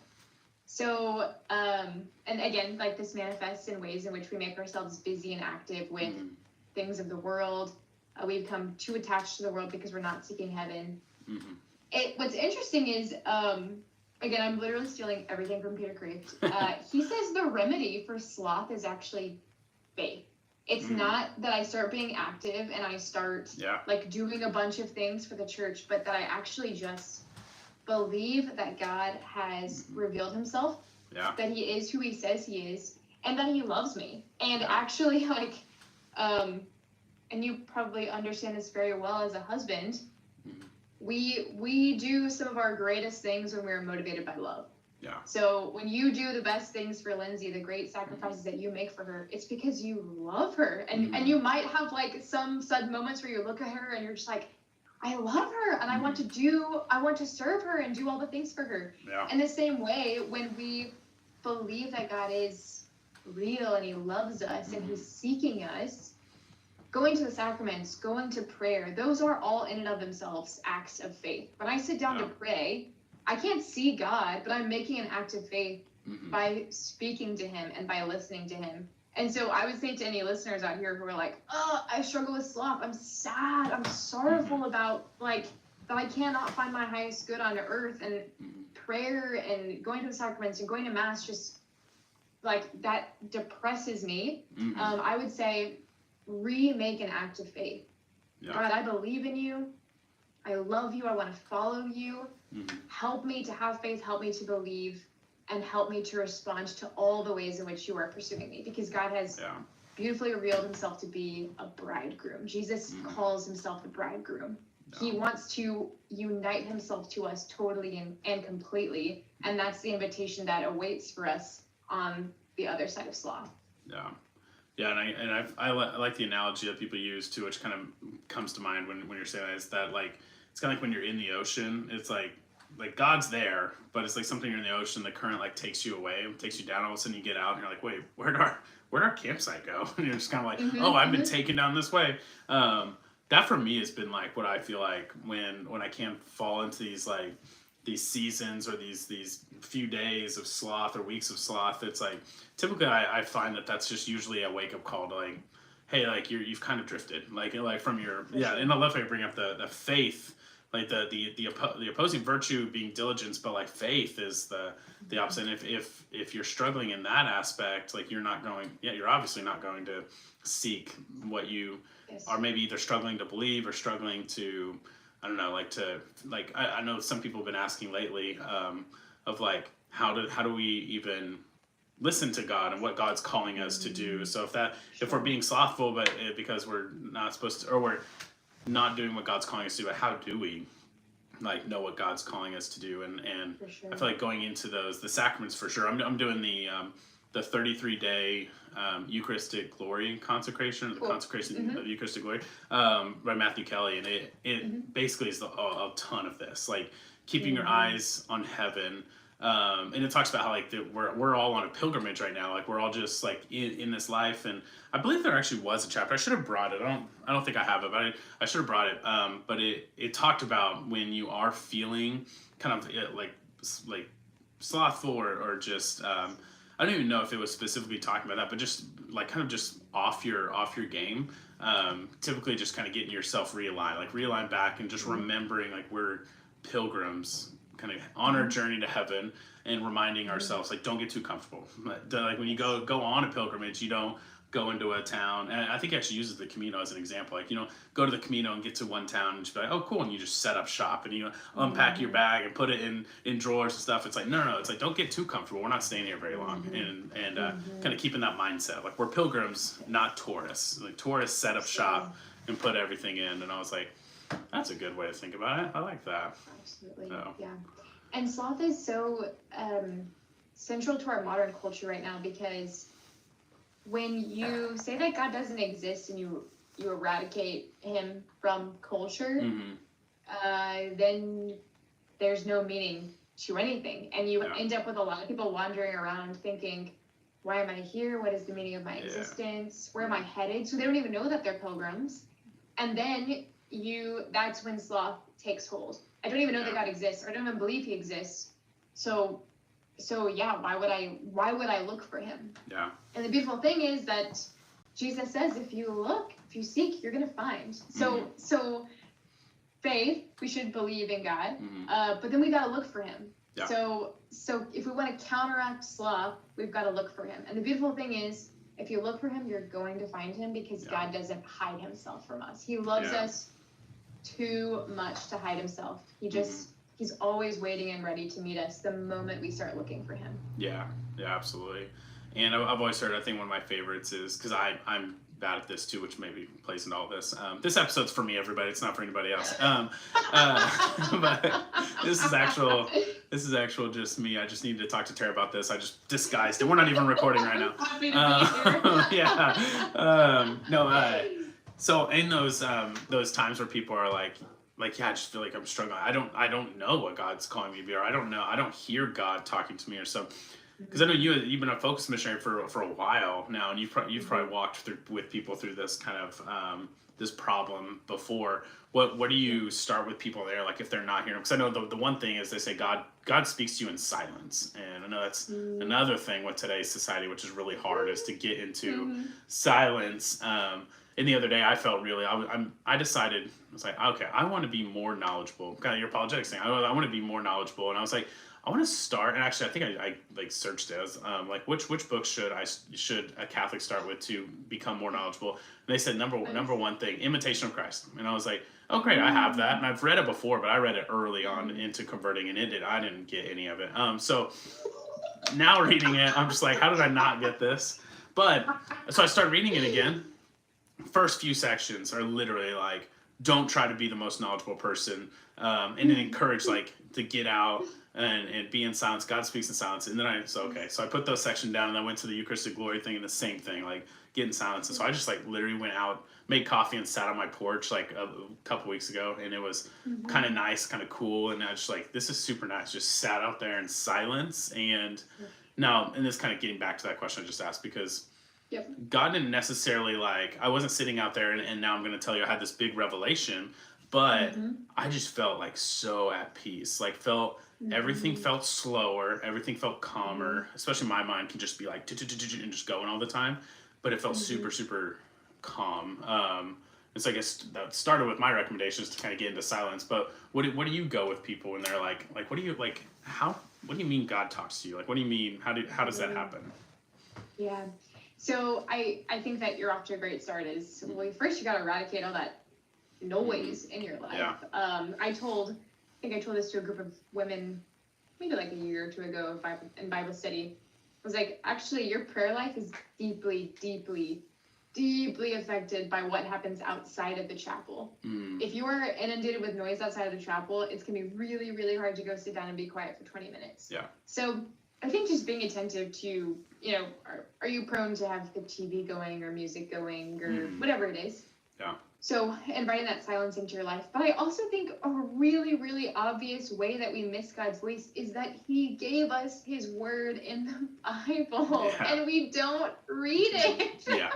So, and again, like this manifests in ways in which we make ourselves busy and active with things of the world. We become too attached to the world because we're not seeking heaven. What's interesting is, again, I'm literally stealing everything from Peter Kreeft. He says the remedy for sloth is actually faith. It's not that I start being active and I start like doing a bunch of things for the church, but that I actually just believe that God has revealed himself, that he is who he says he is, and that he loves me. And actually, like, and you probably understand this very well as a husband, we do some of our greatest things when we're motivated by love. Yeah. So when you do the best things for Lindsay, the great sacrifices that you make for her, it's because you love her. And you might have like some sudden moments where you look at her and you're just like, I love her and I want to serve her and do all the things for her. Yeah. In the same way, when we believe that God is real and he loves us and he's seeking us, going to the sacraments, going to prayer, those are all in and of themselves acts of faith. When I sit down to pray, I can't see God, but I'm making an act of faith by speaking to him and by listening to him. And so I would say to any listeners out here who are like, oh, I struggle with sloth. I'm sad. I'm sorrowful about like that I cannot find my highest good on earth, and prayer and going to the sacraments and going to mass just like that depresses me. I would say remake an act of faith. God, I believe in you. I love you. I want to follow you. Help me to have faith. Help me to believe. And help me to respond to all the ways in which you are pursuing me. Because God has beautifully revealed himself to be a bridegroom. Jesus calls himself the bridegroom. He wants to unite himself to us totally and completely. And that's the invitation that awaits for us on the other side of sloth. Yeah. Yeah, and I like the analogy that people use too, which kind of comes to mind when you're saying that, is that like it's kind of like when you're in the ocean. It's like God's there, but it's like something you're in the ocean, the current like takes you away, takes you down. All of a sudden you get out and you're like, wait, where'd our campsite go? And you're just kind of like, oh, I've been taken down this way. That for me has been like what I feel like when I can fall into these seasons or these few days of sloth or weeks of sloth. It's like typically I find that's just usually a wake up call to like, hey, like you've kind of drifted, like from your And I love how you bring up the faith. Like the opposing virtue being diligence, but like faith is the opposite. And if you're struggling in that aspect, like you're obviously not going to seek what you are maybe either struggling to believe or struggling to, I don't know, I know some people have been asking lately of like how do we even listen to God and what God's calling us to do. So if we're being slothful, but because we're not supposed to, or we're not doing what God's calling us to do, but how do we like know what God's calling us to do? And I feel like going into the sacraments for sure. I'm doing the 33-day Eucharistic Glory consecration, or the consecration of Eucharistic Glory by Matthew Kelly, and it basically is a ton of this, like keeping your eyes on heaven. And it talks about how like we're all on a pilgrimage right now, like we're all just like in this life. And I believe there actually was a chapter. I should have brought it. I don't think I have it, but I should have brought it. But it talked about when you are feeling kind of like slothful or just I don't even know if it was specifically talking about that, but just like kind of just off your game. Typically just kind of getting yourself realigned back and just remembering like we're pilgrims kind of on our journey to heaven, and reminding ourselves like don't get too comfortable. Like when you go on a pilgrimage, you don't go into a town, and I think he actually uses the Camino as an example, like go to the Camino and get to one town and just be like, oh cool, and you just set up shop and unpack your bag and put it in drawers and stuff. It's like no, it's like don't get too comfortable, we're not staying here very long. And kind of keeping that mindset, like we're pilgrims, not tourists. Like tourists set up shop and put everything in. And I was like, that's a good way to think about it. I like that. Absolutely. Yeah. And sloth is so central to our modern culture right now, because when you say that God doesn't exist and you you eradicate him from culture, then there's no meaning to anything. And you end up with a lot of people wandering around thinking, why am I here? What is the meaning of my existence? Where am I headed? So they don't even know that they're pilgrims. And then that's when sloth takes hold. I don't even know that God exists, or I don't even believe he exists. So yeah, why would I look for him? Yeah. And the beautiful thing is that Jesus says, if you seek, you're gonna find. So faith, we should believe in God, but then we gotta look for him. Yeah. So if we want to counteract sloth, we've got to look for him. And the beautiful thing is, if you look for him, you're going to find him, because God doesn't hide himself from us. He loves us too much to hide himself. He's always waiting and ready to meet us the moment we start looking for him. Yeah, absolutely. And I've always heard, I think one of my favorites is, because I'm bad at this too, which maybe plays into all this. This episode's for me, everybody. It's not for anybody else. But this is actual just me. I just needed to talk to Tara about this. I just disguised it. We're not even recording right now. Happy to be here. So in those times where people are like, yeah, I just feel like I'm struggling. I don't know what God's calling me to be, or I don't hear God talking to me, or so. Because I know you've been a focus missionary for a while now, and you've probably walked with people through this kind of this problem before. What do you start with people there, like if they're not hearing? Because I know the one thing is they say God speaks to you in silence, and I know that's another thing with today's society, which is really hard, is to get into silence. And the other day, I felt really, I decided, I was like, okay, I want to be more knowledgeable. Kind of your apologetics thing. I want to be more knowledgeable, and I was like, I want to start. And actually, I think I like searched it as like which books should a Catholic start with to become more knowledgeable? And they said number one thing, Imitation of Christ. And I was like, oh great, I have that, and I've read it before, but I read it early on into converting, and I didn't get any of it. So now reading it, I'm just like, how did I not get this? But so I started reading it again. First few sections are literally like, don't try to be the most knowledgeable person, and then encourage like to get out and be in silence. God speaks in silence. And then so I put those sections down, and I went to the Eucharistic Glory thing, and the same thing, like get in silence. And so I just like literally went out, made coffee, and sat on my porch like a couple weeks ago, and it was kind of nice, kind of cool, and I just like, this is super nice. Just sat out there in silence. And now, and this kind of getting back to that question I just asked, because God didn't necessarily I wasn't sitting out there and now I'm going to tell you I had this big revelation, but I just felt like so at peace, everything felt slower, everything felt calmer, especially my mind can just be like and just going all the time, but it felt super, super calm. So I guess that started with my recommendations to kind of get into silence, but what do you go with people when they're like, what do you what do you mean God talks to you? What do you mean? How does that happen? Yeah. So I think that you're off to a great start. First you got to eradicate all that noise in your life. Yeah. I think I told this to a group of women maybe like a year or two ago in Bible study. I was like, actually, your prayer life is deeply, deeply, deeply affected by what happens outside of the chapel. If you are inundated with noise outside of the chapel, it's going to be really, really hard to go sit down and be quiet for 20 minutes. Yeah. So I think just being attentive to, are you prone to have the TV going or music going or whatever it is? Yeah. So inviting that silence into your life. But I also think a really, really obvious way that we miss God's voice is that he gave us his word in the Bible and we don't read it. Yeah.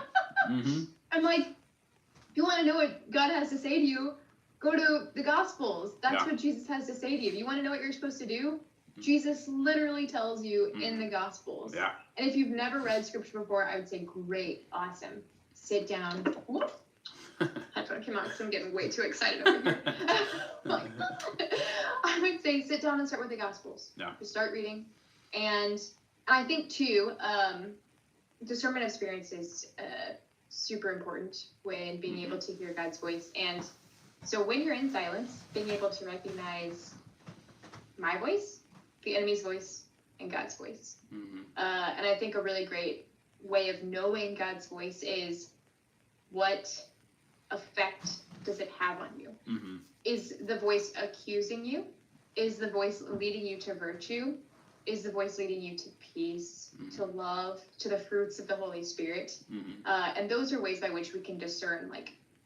I'm like, if you want to know what God has to say to you, go to the Gospels. That's what Jesus has to say to you. If you want to know what you're supposed to do, Jesus literally tells you in the Gospels. Yeah. And if you've never read scripture before, I would say, great, awesome. Sit down. That's what came out because I'm getting way too excited over here. I would say sit down and start with the Gospels. Yeah. Just start reading. And I think, too, discernment of spirits is super important when being able to hear God's voice. And so when you're in silence, being able to recognize my voice, the enemy's voice, and God's voice. And I think a really great way of knowing God's voice is, what effect does it have on you? Is the voice accusing you? Is the voice leading you to virtue? Is the voice leading you to peace, to love, to the fruits of the Holy Spirit? And those are ways by which we can discern,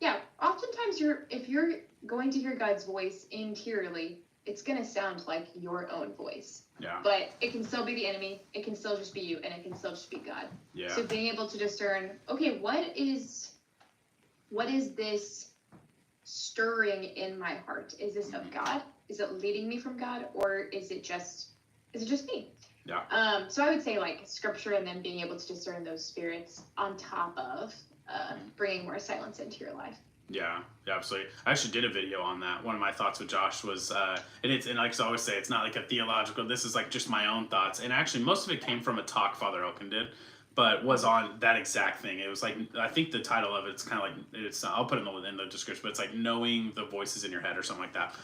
Yeah, oftentimes if you're going to hear God's voice interiorly, it's going to sound like your own voice. Yeah. But it can still be the enemy, it can still just be you, and it can still just be God. Yeah. So being able to discern, okay, what is this stirring in my heart? Is this of God? Is it leading me from God, or is it just me? Yeah. So I would say like scripture, and then being able to discern those spirits on top of bringing more silence into your life. Yeah, absolutely. I actually did a video on that. One of my thoughts with Josh was, and like I always say, it's not like a theological. This is like just my own thoughts, and actually most of it came from a talk Father Elkin did, but was on that exact thing. It was like, I think the title of it's kind of like, it's, I'll put it in the description, but it's like knowing the voices in your head or something like that.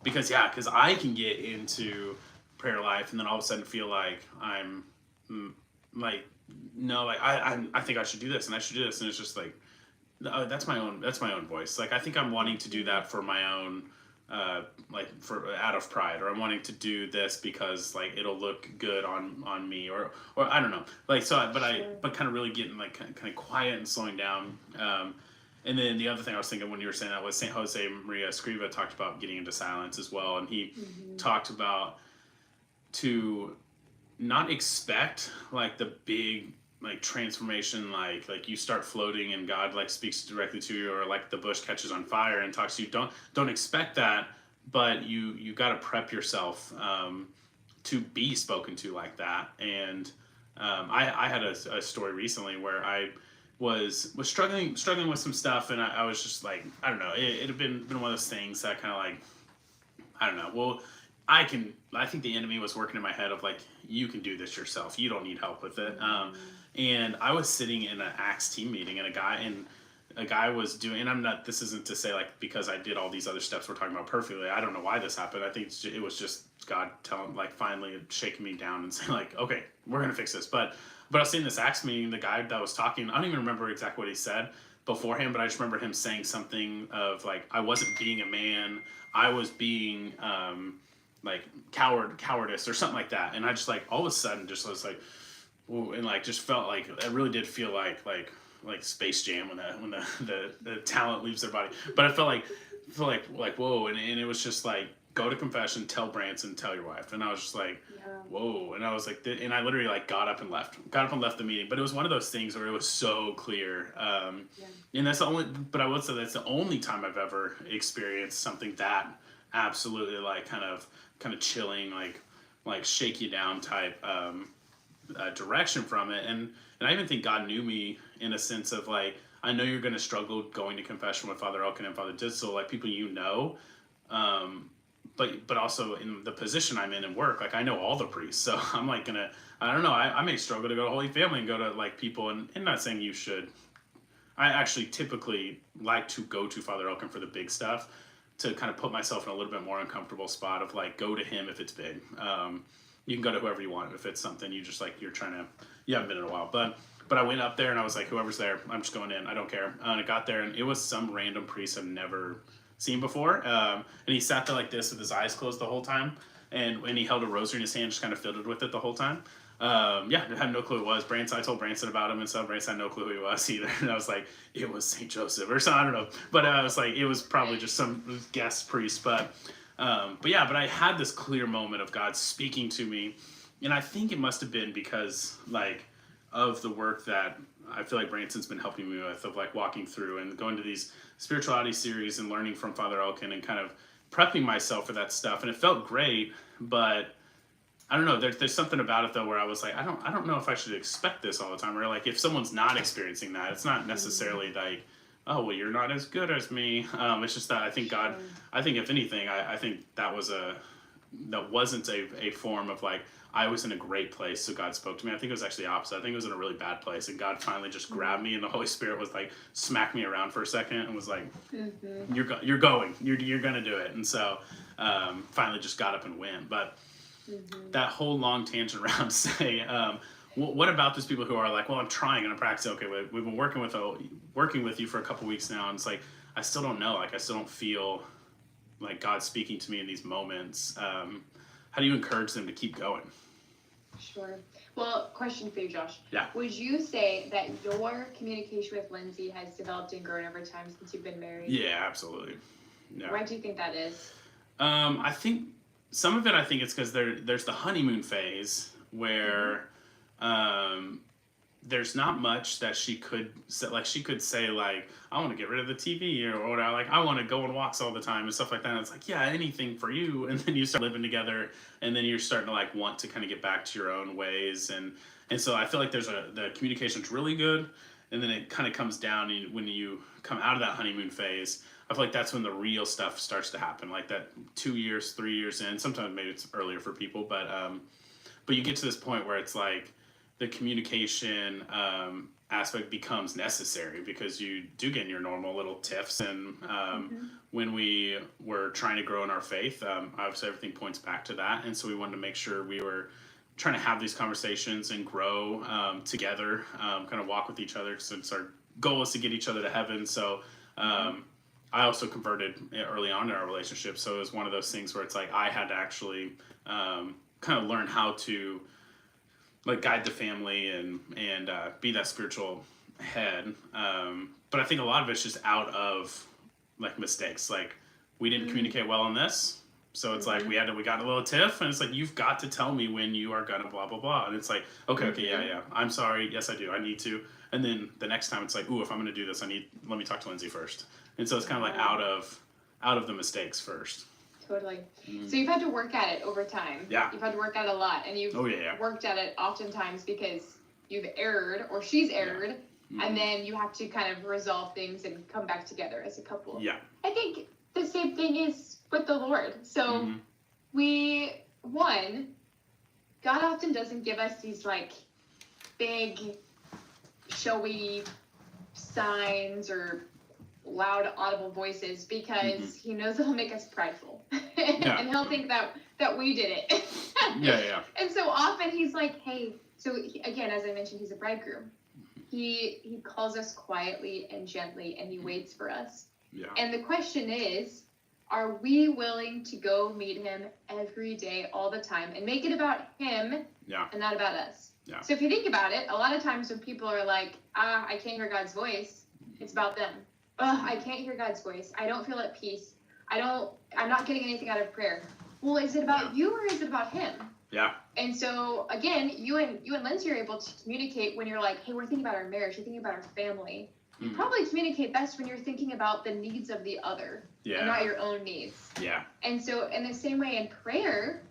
Because I can get into prayer life and then all of a sudden feel like I'm like, no, like I think I should do this and I should do this, and it's just like, no, that's my own voice. Like I think I'm wanting to do that for my own, like for out of pride, or I'm wanting to do this because like it'll look good on me, or I don't know. Like so, but kind of really getting like kind of quiet and slowing down. And then the other thing I was thinking when you were saying that was Saint Jose Maria Escriva talked about getting into silence as well, and he talked about to not expect like the big like transformation, like you start floating and God like speaks directly to you, or like the bush catches on fire and talks to you. Don't expect that, but you got to prep yourself to be spoken to like that. And I had a story recently where I was struggling with some stuff, and I was just like, I don't know, it had been one of those things that kind of like, I don't know. Well, I think the enemy was working in my head of like, you can do this yourself. You don't need help with it. And I was sitting in an Acts team meeting, and a guy was doing, and this isn't to say like, because I did all these other steps we're talking about perfectly, I don't know why this happened. I think it was just God like finally shaking me down and saying like, okay, we're going to fix this. But I was in this Acts meeting, the guy that was talking, I don't even remember exactly what he said beforehand, but I just remember him saying something of like, I wasn't being a man, I was being like cowardice or something like that. And I just like all of a sudden just was like, ooh, and like just felt like it really did feel like Space Jam when the talent leaves their body. But I felt like whoa, and it was just like, go to confession, tell Branson, tell your wife. And I was just like, whoa. And I was like, and I literally like got up and left the meeting. But it was one of those things where it was so clear. And that's but I would say that's the only time I've ever experienced something that absolutely like kind of chilling, like shake you down type direction from it. And I even think God knew me in a sense of like, I know you're going to struggle going to confession with Father Elkin and Father Ditzel, like people you know, but also in the position I'm in work, like I know all the priests, so I'm like I don't know, I may struggle to go to Holy Family and go to like people, and not saying you should. I actually typically like to go to Father Elkin for the big stuff, to kind of put myself in a little bit more uncomfortable spot of like, go to him if it's big. You can go to whoever you want if it's something you just like, you haven't been in a while. But I went up there and I was like, whoever's there, I'm just going in. I don't care. And I got there and it was some random priest I've never seen before. And he sat there like this with his eyes closed the whole time. And when he held a rosary in his hand, just kind of fiddled with it the whole time. I had no clue who it was. Branson, I told Branson about him and stuff. Branson had no clue who he was either. And I was like, it was St. Joseph or something, I don't know. But I was like, it was probably just some guest priest. But I had this clear moment of God speaking to me. And I think it must have been because like of the work that I feel like Branson's been helping me with, of like walking through and going to these spirituality series and learning from Father Elkin and kind of prepping myself for that stuff. And it felt great, but I don't know. There's something about it though where I was like, I don't know if I should expect this all the time. Or like if someone's not experiencing that, it's not necessarily like, oh well, you're not as good as me. It's just that I think God. I think if anything, I think that wasn't a form of like, I was in a great place, so God spoke to me. I think it was actually the opposite. I think it was in a really bad place, and God finally just grabbed me, and the Holy Spirit was like, smacked me around for a second, and was like, you're going, you're gonna do it. And so finally just got up and went. But that whole long tangent around say, what about those people who are like, well, I'm trying and I'm practicing. Okay, we've been working with you for a couple weeks now, and it's like, I still don't know. Like, I still don't feel like God's speaking to me in these moments. How do you encourage them to keep going? Sure. Well, question for you, Josh. Yeah. Would you say that your communication with Lindsay has developed and grown over time since you've been married? Yeah, absolutely. Yeah. Why do you think that is? I think some of it, I think it's because there's the honeymoon phase where there's not much that she could say. Like, she could say, like, I want to get rid of the TV, or whatever. Like, I want to go on walks all the time and stuff like that. And it's like, yeah, anything for you. And then you start living together, and then you're starting to like want to kind of get back to your own ways. And so I feel like the communication's really good, and then it kind of comes down when you come out of that honeymoon phase. I feel like that's when the real stuff starts to happen, like that 2 years, 3 years in. Sometimes maybe it's earlier for people, but you get to this point where it's like the communication aspect becomes necessary, because you do get in your normal little tiffs. And when we were trying to grow in our faith, obviously everything points back to that. And so we wanted to make sure we were trying to have these conversations and grow together, kind of walk with each other, since our goal is to get each other to heaven. So I also converted early on in our relationship. So it was one of those things where it's like I had to actually kind of learn how to like guide the family and be that spiritual head. But I think a lot of it's just out of like mistakes. Like, we didn't communicate well on this. So it's like we got a little tiff, and it's like, you've got to tell me when you are gonna blah blah blah. And it's like, okay, yeah, I'm sorry, yes I do, I need to. And then the next time it's like, ooh, if I'm gonna do this, let me talk to Lindsay first. And so it's kind of like out of the mistakes first. Totally. So you've had to work at it over time. Yeah. You've had to work at it a lot, and you've worked at it oftentimes because you've erred or she's erred, and then you have to kind of resolve things and come back together as a couple. Yeah. I think the same thing is with the Lord. So God often doesn't give us these like big, showy signs or loud audible voices, because he knows it'll make us prideful and he'll think that we did it. And so often he's like, hey, again, as I mentioned, he's a bridegroom. He calls us quietly and gently, and he waits for us. And the question is, are we willing to go meet him every day, all the time, and make it about him and not about us? So if you think about it, a lot of times when people are like, I can't hear God's voice, it's about them. I can't hear God's voice. I don't feel at peace. I'm not getting anything out of prayer. Well, is it about you or is it about him? Yeah. And so again, you and Lindsay are able to communicate when you're like, hey, we're thinking about our marriage, we're thinking about our family. You probably communicate best when you're thinking about the needs of the other and not your own needs. Yeah. And so in the same way in prayer,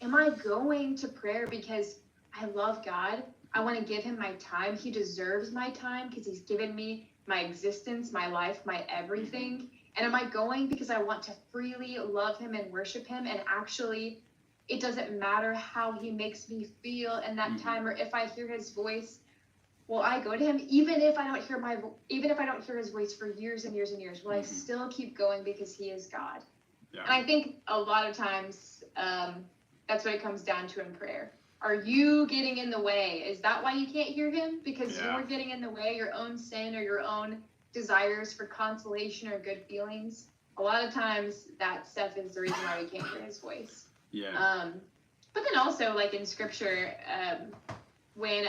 am I going to prayer because I love God? I want to give him my time. He deserves my time because he's given me my existence, my life, my everything. And am I going because I want to freely love him and worship him, and actually it doesn't matter how he makes me feel in that time, or if I hear his voice, will I go to him even if I don't hear his voice for years and years and years? Will I still keep going because he is God? And I think a lot of times that's what it comes down to in prayer. Are you getting in the way? Is that why you can't hear him? Because you're getting in the way, your own sin or your own desires for consolation or good feelings? A lot of times that stuff is the reason why we can't hear his voice. But then also, like in scripture, when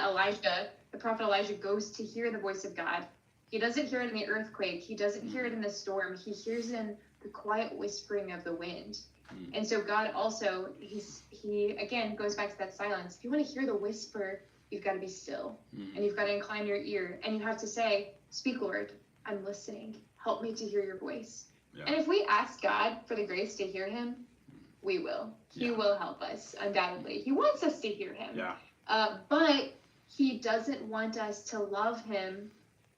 the prophet Elijah goes to hear the voice of God, he doesn't hear it in the earthquake. He doesn't hear it in the storm. He hears it in the quiet whispering of the wind. And so God also, he again goes back to that silence. If you want to hear the whisper, you've got to be still, and you've got to incline your ear, and you have to say, speak, Lord, I'm listening. Help me to hear your voice. And if we ask God for the grace to hear him, we will. He will help us, undoubtedly. He wants us to hear him. But he doesn't want us to love him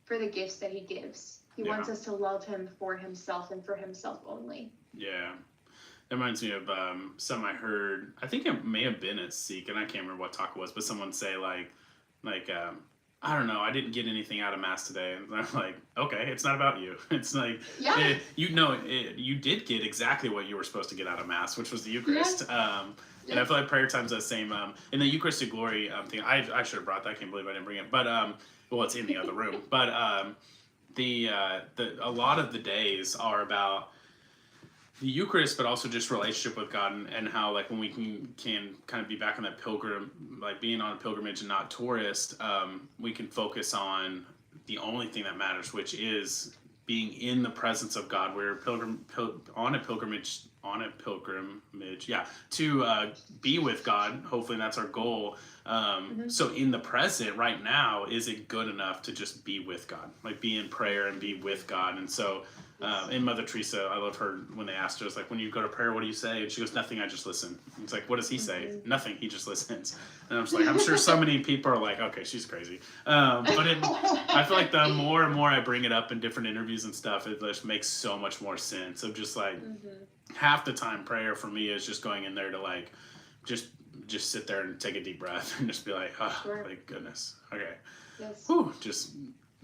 for the gifts that he gives. He wants us to love him for himself and for himself only. Yeah. That reminds me of something I heard. I think it may have been at Seek, and I can't remember what talk it was, but someone say like I don't know, I didn't get anything out of Mass today. And I'm like, okay, it's not about you. It's like, you did get exactly what you were supposed to get out of Mass, which was the Eucharist. And I feel like prayer time's the same. In the Eucharistic Glory thing, I should have brought that. I can't believe I didn't bring it. But, well, it's in the other room. But a lot of the days are about the Eucharist, but also just relationship with God, and how like when we can kind of be back on that pilgrim, like being on a pilgrimage and not tourist, we can focus on the only thing that matters, which is being in the presence of God. We're on a pilgrimage, yeah, to be with God. Hopefully, that's our goal. So in the present, right now, is it good enough to just be with God, like be in prayer and be with God? And so, in Mother Teresa, I love her when they asked her, it's like, when you go to prayer, what do you say? And she goes, nothing, I just listen. And it's like, what does he say? Nothing, he just listens. And I'm just like, I'm sure so many people are like, okay, she's crazy. I feel like the more and more I bring it up in different interviews and stuff, it just makes so much more sense of just like half the time prayer for me is just going in there to like, just sit there and take a deep breath and just be like, oh, thank goodness. Okay. Yes. Whew, just,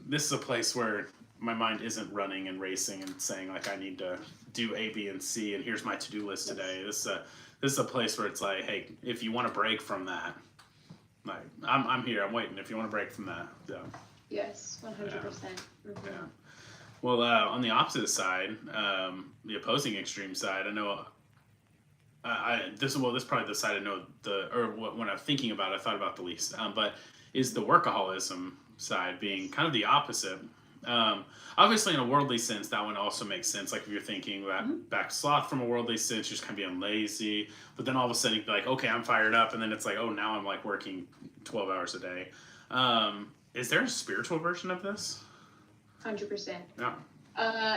this is a place where my mind isn't running and racing and saying like I need to do A, B, and C, and here's my to-do list today. This is a place where it's like, hey, if you want to break from that, like I'm here, I'm waiting. If you want to break from that, yeah. Yes, 100%. Yeah. Well, on the opposite side, the opposing extreme side, I know. This is probably the side I know when I'm thinking about it, I thought about the least. But is the workaholism side being kind of the opposite? Obviously, in a worldly sense, that one also makes sense. Like if you're thinking that back sloth from a worldly sense, you're just kind of being lazy. But then all of a sudden, you'd be like, okay, I'm fired up, and then it's like, oh, now I'm like working 12 hours a day. Is there a spiritual version of this? 100%. Yeah.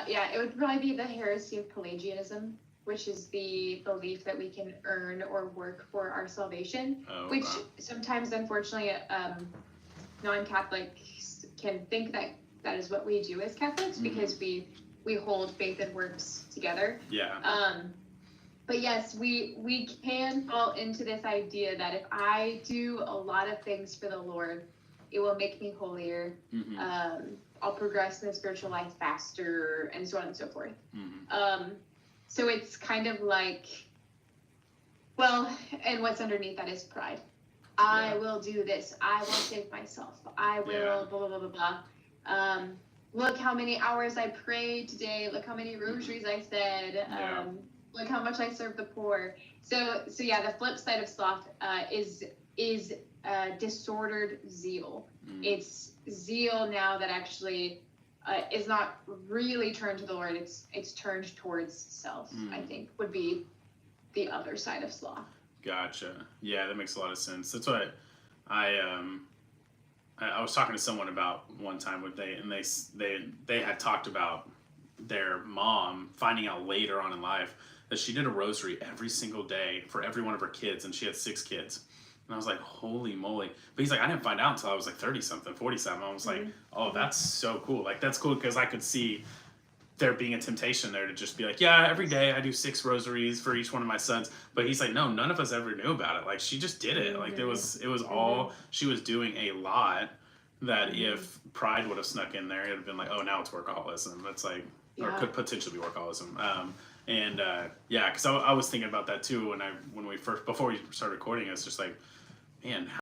Yeah, it would probably be the heresy of Pelagianism, which is the belief that we can earn or work for our salvation, which sometimes, unfortunately, non-Catholics can think that that is what we do as Catholics because we hold faith and works together. Yeah. But yes, we can fall into this idea that if I do a lot of things for the Lord, it will make me holier. I'll progress in the spiritual life faster, and so on and so forth. So it's kind of like, well, and what's underneath that is pride. I will do this. I will save myself. I will blah, blah, blah, blah, blah. Look how many hours I prayed today. Look how many rosaries I said. Look how much I served the poor. So yeah, the flip side of sloth is disordered zeal. It's zeal now that actually is not really turned to the Lord. It's turned towards self. I think would be the other side of sloth. Gotcha. Yeah, that makes a lot of sense. That's what I was talking to someone about one time when they had talked about their mom finding out later on in life that she did a rosary every single day for every one of her kids, and she had 6 kids. And I was like, holy moly. But he's like, I didn't find out until I was like 30-something, 40-something. I was like, oh, that's so cool. Like, that's cool because I could see there being a temptation there to just be like, yeah, every day I do 6 rosaries for each one of my sons. But he's like, no, none of us ever knew about it. Like, she just did it. Like, it was all, she was doing a lot that if pride would have snuck in there, it would have been like, oh, now it's workaholism. It's like, or could potentially be workaholism. Yeah, because I was thinking about that too before we started recording. It's just like, man,